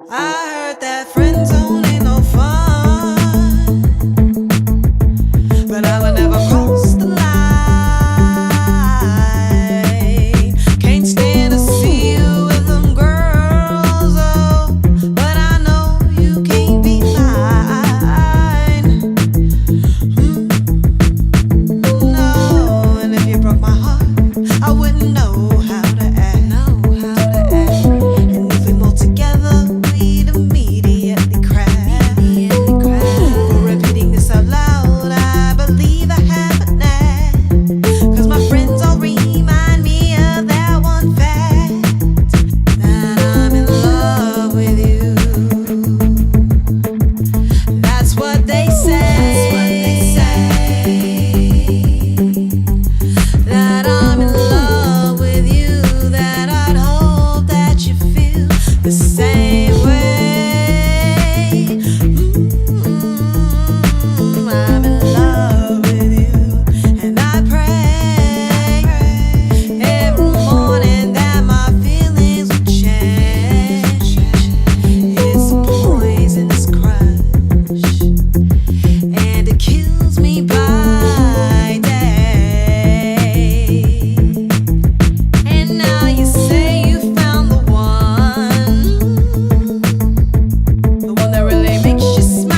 I heard that friend zone ain't no fun, but I would never cross the line. Can't stand to see you with them girls, oh, but I know you can't be mine. No, and if you broke my heart, I wouldn't know how to act. And if we moved together, we'd immediately crash. For repeating this out loud, I believe I have a knack. 'Cause my friends all remind me of that one fact, that I'm in love with you. That's what they say. That I'm in love with you, that I'd hope that you feel the same way. I'm in love with you, and I pray every morning that my feelings will change. It's a poisonous crush, and it kills me by day. And now you say you found the one that really makes you smile.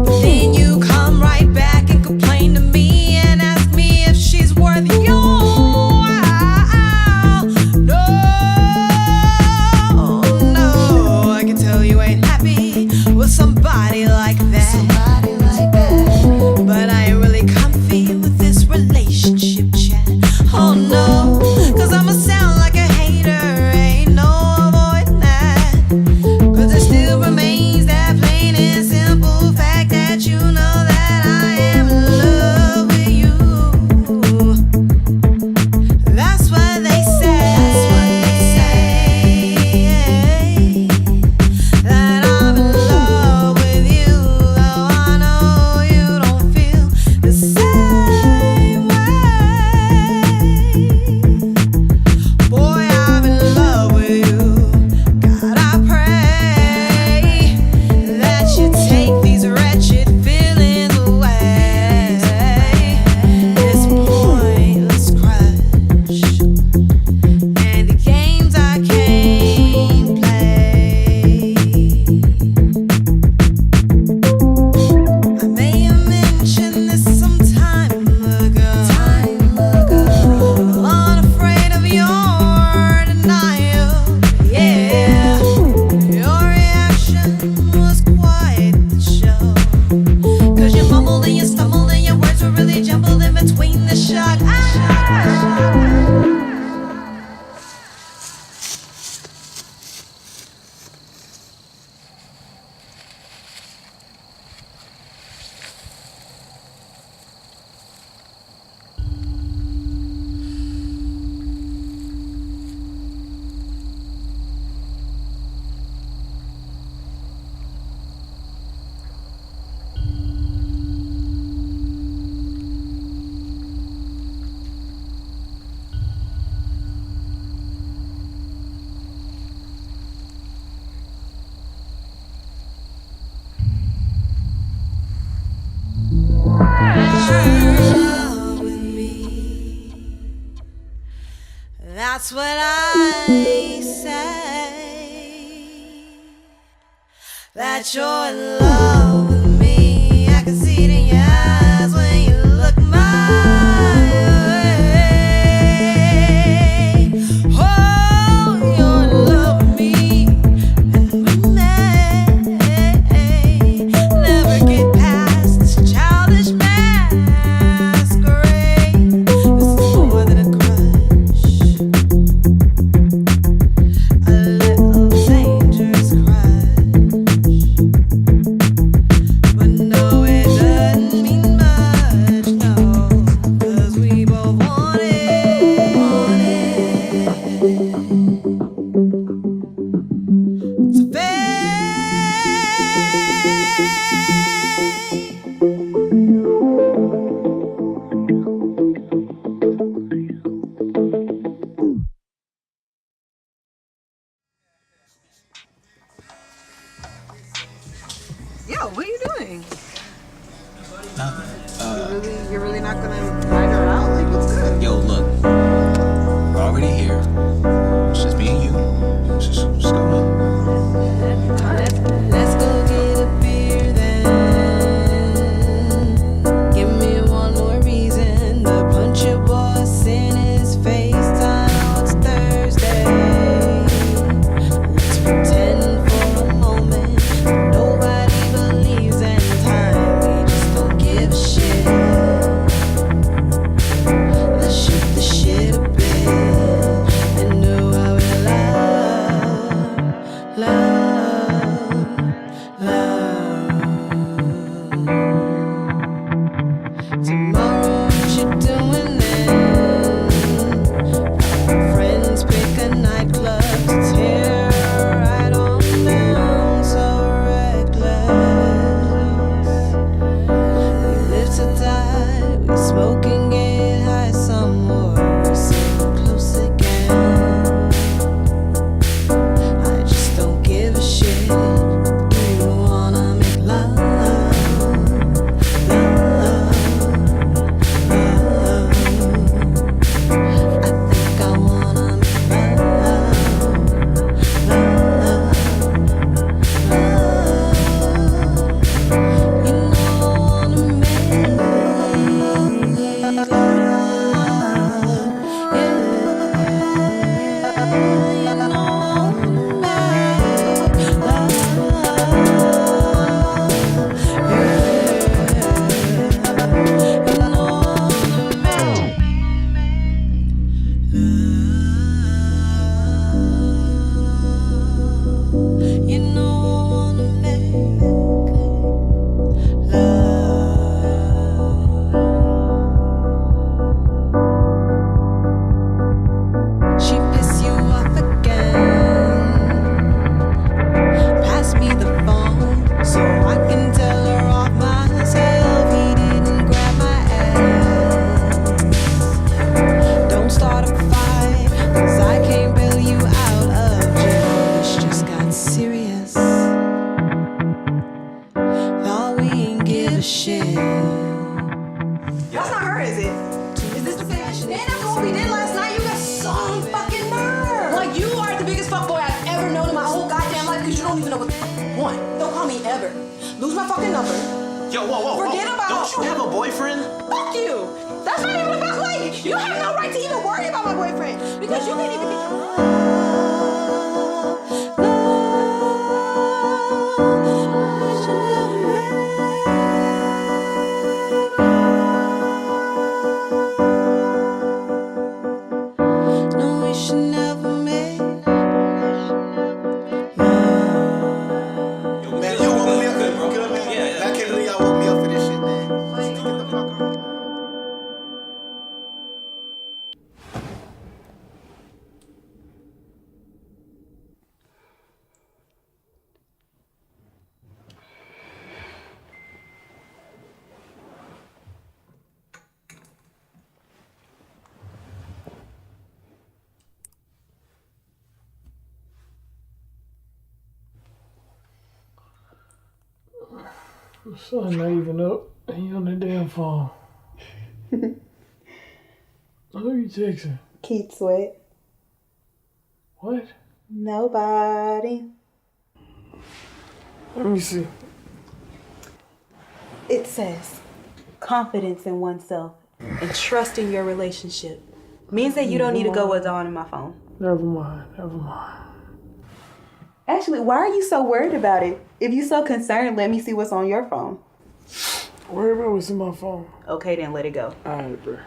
But then you come right back and complain to me and ask me if she's worth your while. No, I can tell you ain't happy with somebody like that. But I ain't really comfy with this relationship chat. Oh no, 'cause I'ma sound like a hater, ain't no avoiding that. 'Cause there still remains that plain and simple fact that you know that I am in love with you. That's what they say. That I'm in love with you, though I know you don't feel the same way. Boy, I'm in love with you. God, I pray that you take these wretched feelings away. This pointless crush and the games I can't play. I may have mentioned this some time ago. Unafraid of your denial. Yeah, your reaction was quite the show. 'Cause you mumbled and you stumbled and your words were really jumbled in between the shock. Love with me. That's what I say. That you're in love with me. I can see it in your eyes when you look my way. Oh, you're in love with me, and we may never get past this childish masquerade. This is more than a crush, a little dangerous crush. doing? Nothing. You're really not gonna ride her out? Like, what's good? Yo, look. We're already here. It's just me and you. Just go now. Let's go get a beer then. Give me one more reason to punch your boss in his face. I know it's Thursday. Let's pretend for a moment that nobody believes in time. We just don't give a shit. Let's shoot the shit a bit and do what we love. Tomorrow, what you doing then? Friends pick a nightclub to tear right on down. So reckless. We live to die. We smoke and get high some more. We say we're close again. I just don't give a shit. You wanna make love. She piss you off again. Pass me the phone so I can tell her off myself. He didn't grab my ass. Don't start a fight, 'cause I can't bail you out of jail. This just got serious. Thought we ain't give a shit. That's not her, is it? Is this the same? Man, after what we did last night, you got some fucking nerve. Like, you are the biggest fuckboy I've ever known in my whole goddamn life because you don't even know what the fuck you want. Don't call me ever. Lose my fucking number. Yo, whoa. Forget about Don't you have a boyfriend? Fuck you. That's not even about like. You have no right to even worry about my boyfriend because you can't even get. No, we should never make love. Man, you woke me up, good, bro. Good, man. Yeah. I can't believe y'all woke me up for this shit, man. Just get the fuck on. Son not even up. He on the damn phone. Who you texting? Keith Sweat. What? Nobody. Let me see. It says confidence in oneself and trust in your relationship means that you don't need to go what's on in my phone. Never mind. Actually, why are you so worried about it? If you're so concerned, let me see what's on your phone. Worry about what's in my phone. Okay, then let it go. Alright, bro.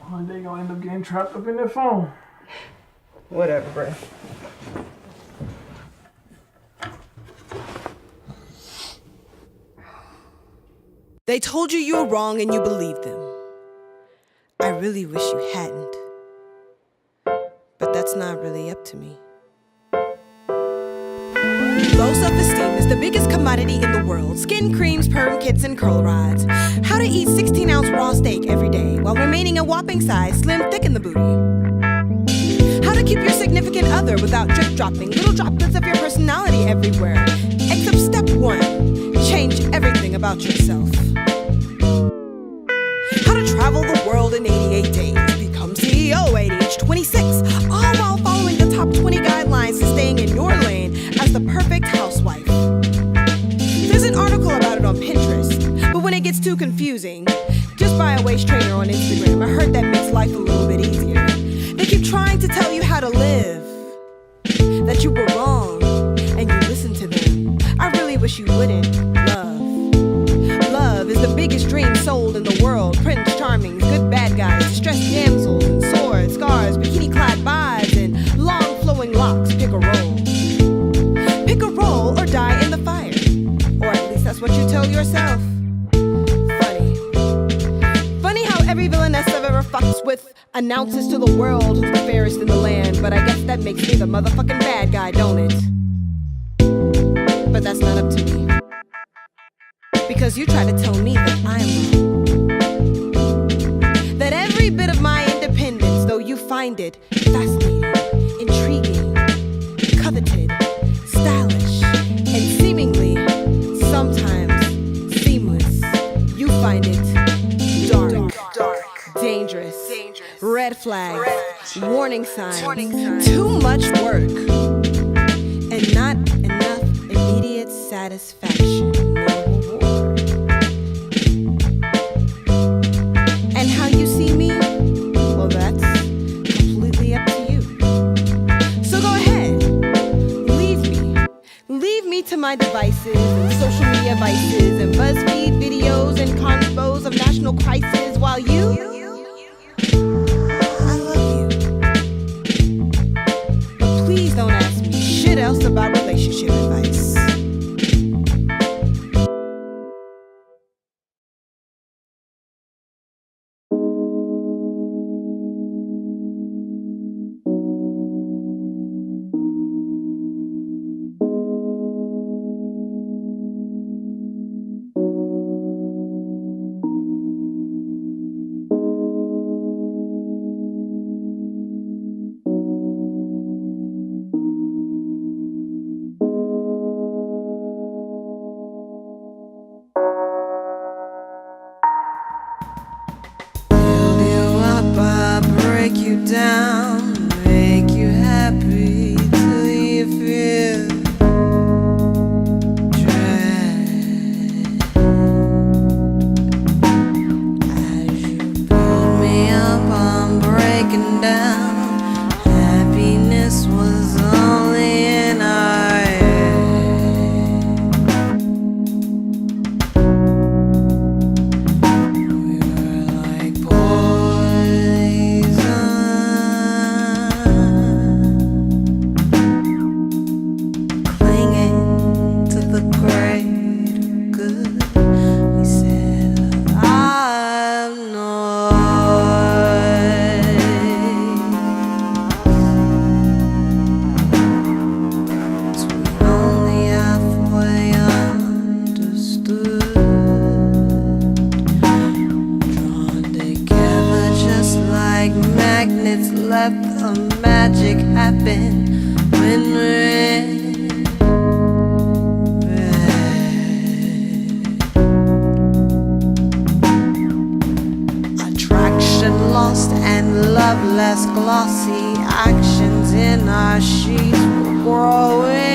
One day gonna end up getting trapped up in that phone. Whatever, bro. They told you were wrong and you believed them. I really wish you hadn't. But that's not really up to me. Low self-esteem is the biggest commodity in the world. Skin creams, perm kits, and curl rods. How to eat 16-ounce raw steak every day while remaining a whopping size, slim, thick in the booty. How to keep your significant other without drip dropping little droplets of your personality everywhere. Except step 1, change everything about yourself. How to travel the world in 88 days, become CEO at age 26, all while following the top 20 guidelines to staying in your lane as the perfect housewife. There's an article about it on Pinterest, but when it gets too confusing, just buy a waist trainer on Instagram. I heard that makes life a little bit easier. They keep trying to tell you how to live, that you were wrong, and you listen to them. I really wish you wouldn't. Love is the biggest dream sold in the world. Prince Charmings, good bad guys, distressed damsels, and swords, scars, bikini-clad vibes, and long flowing locks. Pick a role. Pick a role or die in the fire. Or at least that's what you tell yourself. Funny how every villainess I've ever fucked with announces to the world who's the fairest in the land. But I guess that makes me the motherfucking bad guy, don't it? But that's not up to me. Because you try to tell me that I'm wrong. That every bit of my independence, though you find it fascinating, intriguing, coveted, stylish, and seemingly, sometimes, seamless, you find it dark, dangerous, red flags, warning signs, too much work, and not enough immediate satisfaction. And how you see me? Well, that's completely up to you. So go ahead, leave me to my devices and social media vices and BuzzFeed videos and convos of national crisis while you, I love you. But please don't ask me shit else about relationship advice. Break you down, make you happy till you feel dread. As you build me up, I'm breaking down. Happiness was only in our head. We were like magnets, let the magic happen when we're in bed. Attraction lost and love less glossy. Actions in our sheets were growing.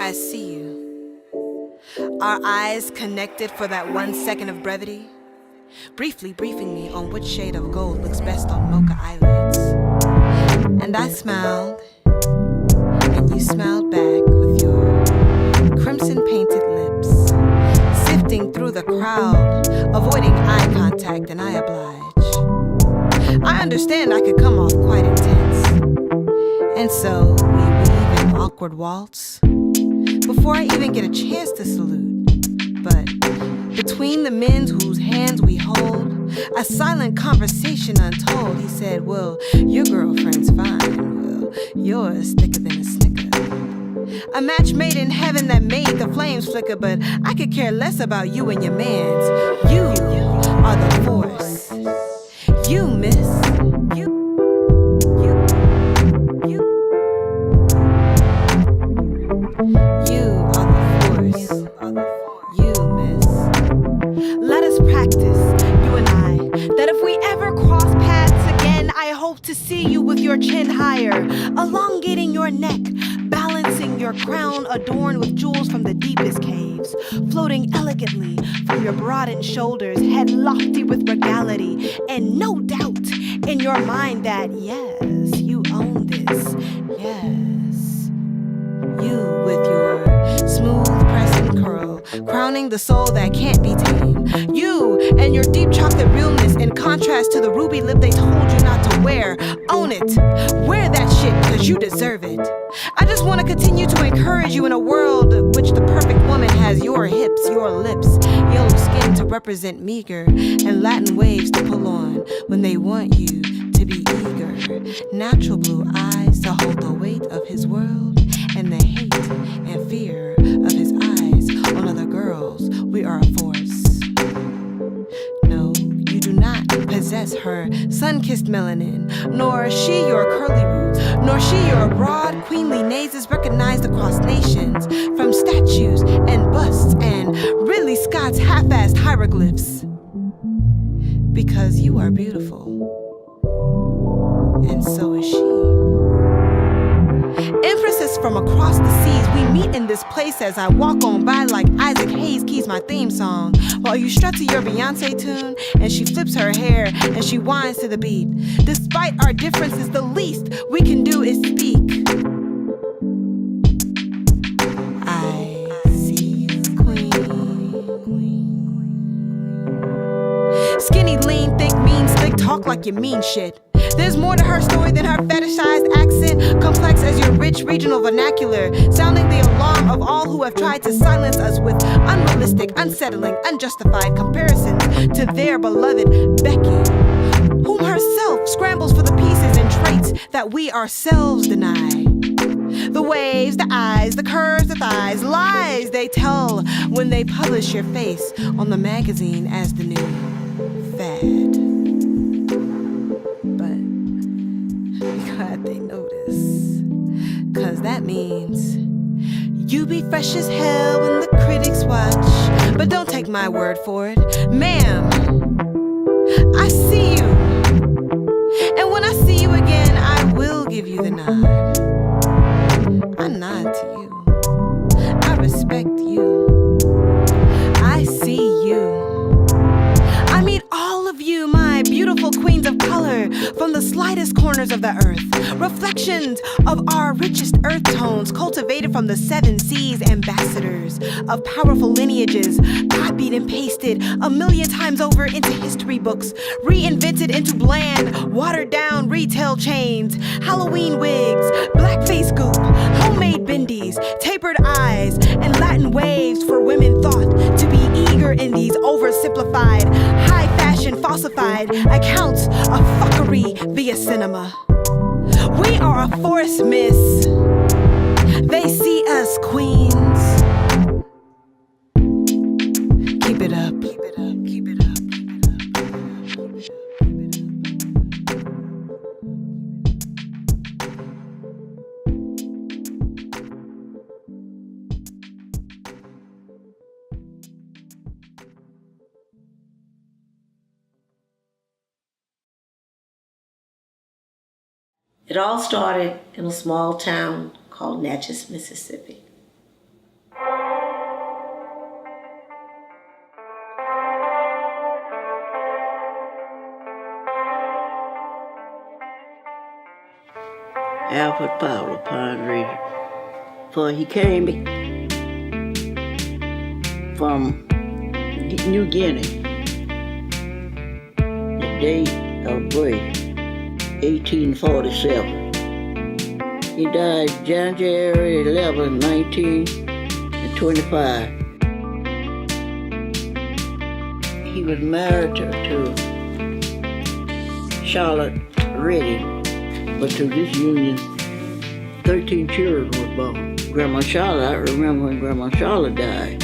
I see you. Our eyes connected for that 1 second of brevity, briefly briefing me on which shade of gold looks best on mocha eyelids. And I smiled, and you smiled back with your crimson-painted lips, sifting through the crowd, avoiding eye contact, and I oblige. I understand I could come off quite intense, and so we weave an awkward waltz before I even get a chance to salute. But between the men whose hands we hold, a silent conversation untold. He said, well, your girlfriend's fine. Well, yours thicker than a snicker. A match made in heaven that made the flames flicker. But I could care less about you and your mans. You are the force. You, miss. You are the force. You, miss. Let us practice, you and I, that if we ever cross paths again, I hope to see you with your chin higher, elongating your neck, balancing your crown adorned with jewels from the deepest caves, floating elegantly from your broadened shoulders, head lofty with regality, and no doubt in your mind that, yes, you own this, yes. You with your smooth press and curl, crowning the soul that can't be tamed. You and your deep chocolate realness in contrast to the ruby lip they told you not to wear. Own it. Wear that shit because you deserve it. I just want to continue to encourage you in a world which the perfect woman has your hips, your lips, yellow skin to represent meager, and Latin waves to pull on when they want you to be eager. Natural blue eyes to hold the weight of his world and the hate and fear of his eyes on other girls. We are a force. No, you do not possess her sun-kissed melanin, nor she your curly roots, nor she your broad, queenly nazes recognized across nations from statues and busts and Ridley Scott's half-assed hieroglyphs. Because you are beautiful, and so is she. Empresses from across the seas, we meet in this place as I walk on by like Isaac Hayes keys my theme song, while you strut to your Beyonce tune, and she flips her hair and she whines to the beat. Despite our differences, the least we can do is speak. I see you, queen. Skinny, lean, thick, mean, slick, talk like you mean shit. There's more to her story than her fetishized accent, complex as your rich regional vernacular, sounding the alarm of all who have tried to silence us with unrealistic, unsettling, unjustified comparisons to their beloved Becky, whom herself scrambles for the pieces and traits that we ourselves deny. The waves, the eyes, the curves, the thighs, lies they tell when they publish your face on the magazine as the new fad. Glad they notice, 'cause that means you be fresh as hell when the critics watch. But don't take my word for it, ma'am, I see you, and when I see you again, I will give you the nod. I nod to you, I respect you, I see you. I meet all of you, my beautiful queens of color, from the slightest corners of the earth. Reflections of our richest earth tones, cultivated from the 7 seas, ambassadors of powerful lineages, copied and pasted a million times over into history books, reinvented into bland, watered down retail chains, Halloween wigs, blackface goop, homemade bendies, tapered eyes, and Latin waves for women thought to be eager in these oversimplified, high fashion falsified accounts of fuckery via cinema. We are a force, miss. They see us, queens. Keep it up, keep it up, keep it up, keep it up, keep it up, keep it up. It all started in a small town called Natchez, Mississippi. Alfred Fowler, Pine Ridge. For he came from New Guinea. The date of birth, 1847. He died January 11, 1925. He was married to Charlotte Reddy, but to this union, 13 children were born. Grandma Charlotte, I remember when Grandma Charlotte died.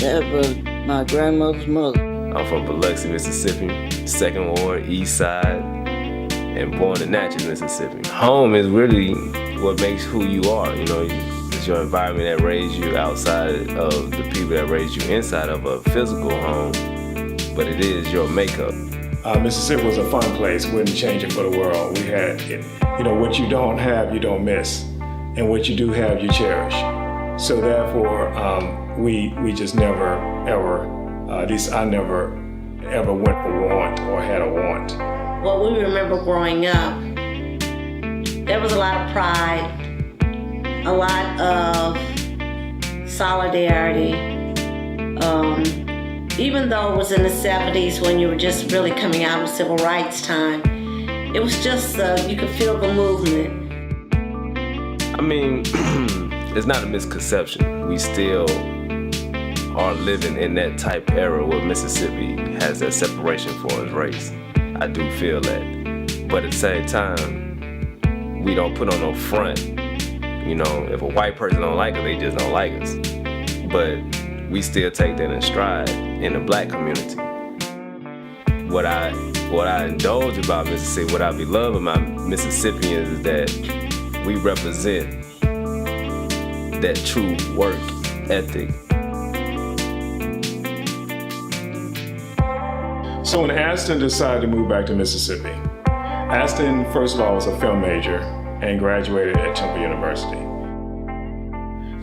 That was my grandmother's mother. I'm from Biloxi, Mississippi, 2nd Ward, East Side, and born in Natchez, Mississippi. Home is really what makes who you are. You know, it's your environment that raised you outside of the people that raised you inside of a physical home, but it is your makeup. Mississippi was a fun place. Wouldn't change it for the world. We had, what you don't have, you don't miss. And what you do have, you cherish. So therefore, we just never, ever, at least I never, ever went for want or had a want. What we remember growing up, there was a lot of pride, a lot of solidarity. Even though it was in the 70s when you were just really coming out of civil rights time, it was just, you could feel the movement. I mean, it's not a misconception. We still are living in that type era where Mississippi has that separation for its race. I do feel that. But at the same time, we don't put on no front. If a white person don't like us, they just don't like us. But we still take that in stride in the black community. What I indulge about Mississippi, what I beloved about Mississippians is that we represent that true work ethic. So when Aston decided to move back to Mississippi, Aston, first of all, was a film major and graduated at Temple University.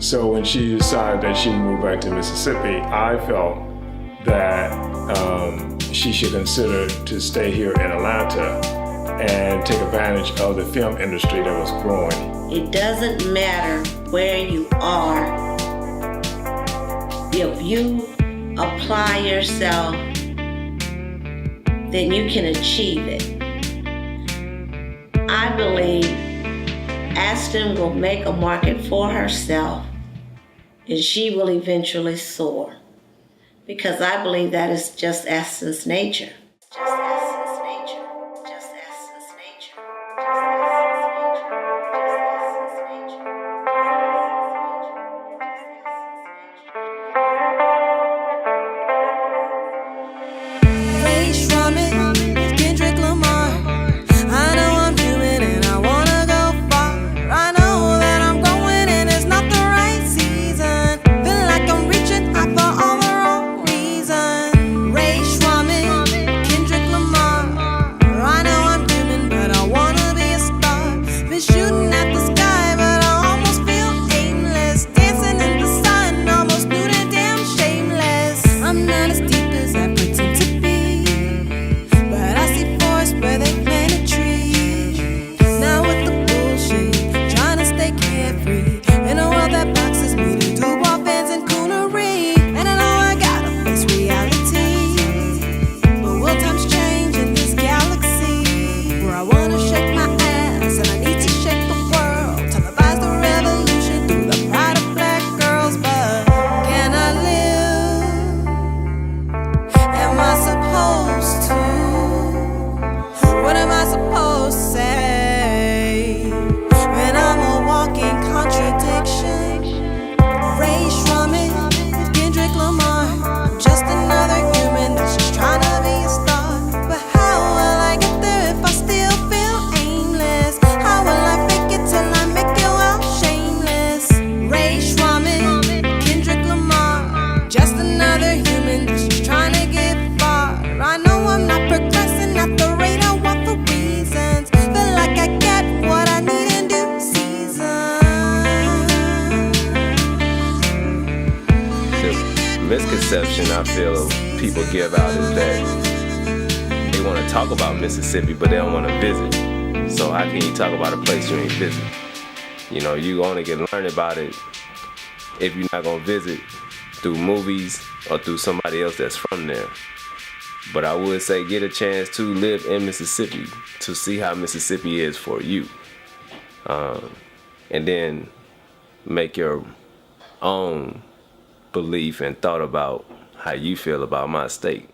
So when she decided that she would move back to Mississippi, I felt that she should consider to stay here in Atlanta and take advantage of the film industry that was growing. It doesn't matter where you are. If you apply yourself, then you can achieve it. I believe Aston will make a market for herself and she will eventually soar. Because I believe that is just Aston's nature. Misconception I feel people give out is that they want to talk about Mississippi, but they don't want to visit. So how can you talk about a place you ain't visit? You know, you only can learn about it if you're not gonna visit through movies or through somebody else that's from there. But I would say get a chance to live in Mississippi to see how Mississippi is for you. And then make your own belief and thought about how you feel about my state.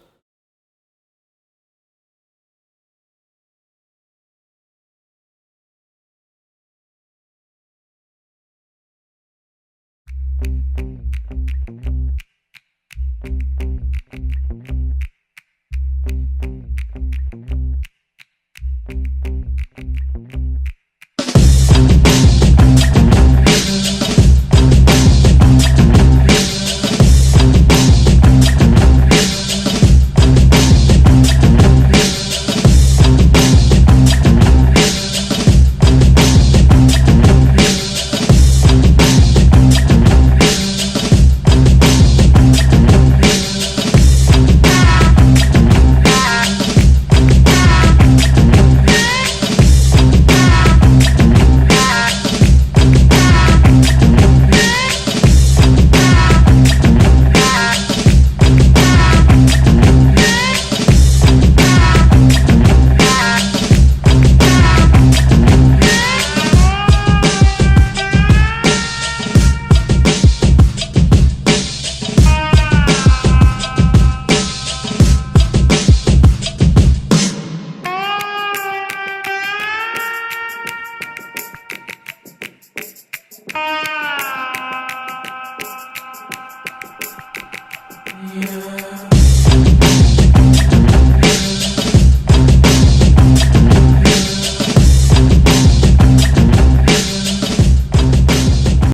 Yeah.